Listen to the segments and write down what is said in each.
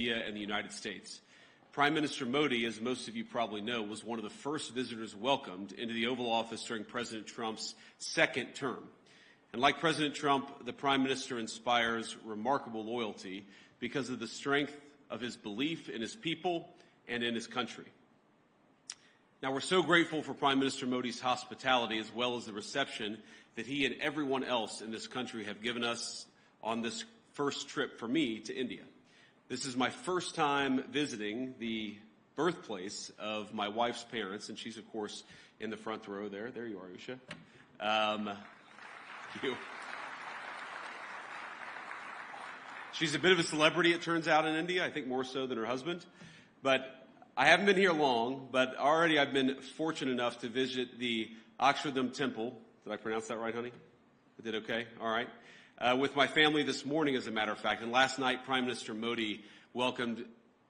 India and the United States. Prime Minister Modi, as most of you probably know, was one of the first visitors welcomed into the Oval Office during President Trump's second term. And like President Trump, the Prime Minister inspires remarkable loyalty because of the strength of his belief in his people and in his country. Now, we're so grateful for Prime Minister Modi's hospitality as well as the reception that he and everyone else in this country have given us on this first trip for me to India. This is my first time visiting the birthplace of my wife's parents, and she's, of course, in the front row there. There you are, Usha. She's a bit of a celebrity, it turns out, in India, I think more so than her husband. But I haven't been here long, but already I've been fortunate enough to visit the Akshardham Temple. Did I pronounce that right, honey? I did okay? All right. With my family this morning, as a matter of fact. And last night, Prime Minister Modi welcomed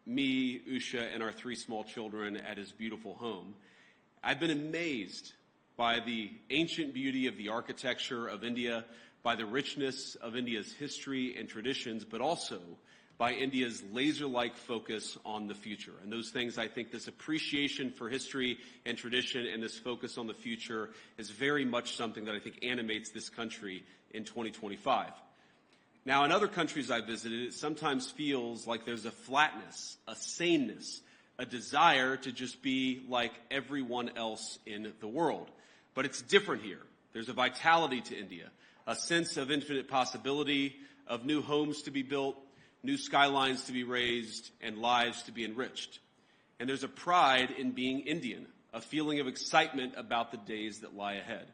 me, Usha, and our 3 small children at his beautiful home. I've been amazed by the ancient beauty of the architecture of India, by the richness of India's history and traditions, but also by India's laser-like focus on the future. And those things, I think this appreciation for history and tradition and this focus on the future is very much something that I think animates this country in 2025. Now, in other countries I've visited, it sometimes feels like there's a flatness, a saneness, a desire to just be like everyone else in the world. But it's different here. There's a vitality to India, a sense of infinite possibility, of new homes to be built, new skylines to be raised, and lives to be enriched. And there's a pride in being Indian, a feeling of excitement about the days that lie ahead.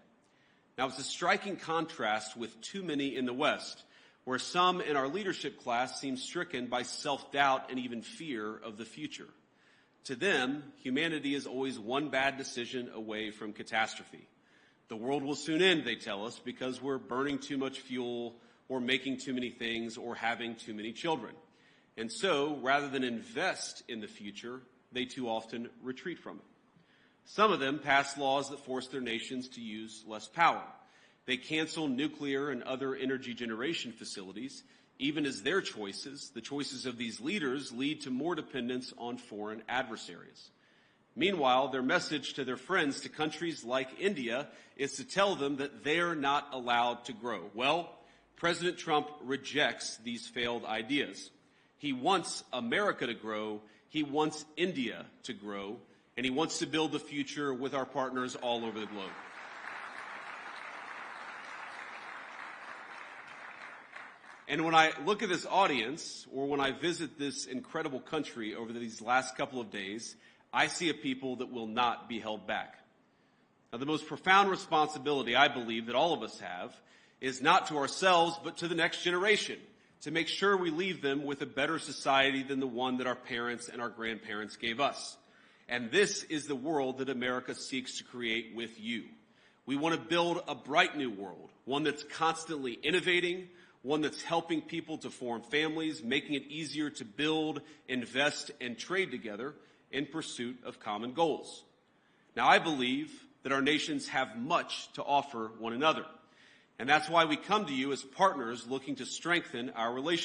Now, it's a striking contrast with too many in the West, where some in our leadership class seem stricken by self-doubt and even fear of the future. To them, humanity is always one bad decision away from catastrophe. The world will soon end, they tell us, because we're burning too much fuel, or making too many things, or having too many children. And so, rather than invest in the future, they too often retreat from it. Some of them pass laws that force their nations to use less power. They cancel nuclear and other energy generation facilities, even as their choices, the choices of these leaders, lead to more dependence on foreign adversaries. Meanwhile, their message to their friends, to countries like India, is to tell them that they're not allowed to grow. Well, President Trump rejects these failed ideas. He wants America to grow, he wants India to grow, and he wants to build the future with our partners all over the globe. And when I look at this audience, or when I visit this incredible country over these last couple of days, I see a people that will not be held back. Now, the most profound responsibility, I believe, that all of us have is not to ourselves, but to the next generation, to make sure we leave them with a better society than the one that our parents and our grandparents gave us. And this is the world that America seeks to create with you. We want to build a bright new world, one that's constantly innovating, one that's helping people to form families, making it easier to build, invest, and trade together in pursuit of common goals. Now, I believe that our nations have much to offer one another. And that's why we come to you as partners looking to strengthen our relationship.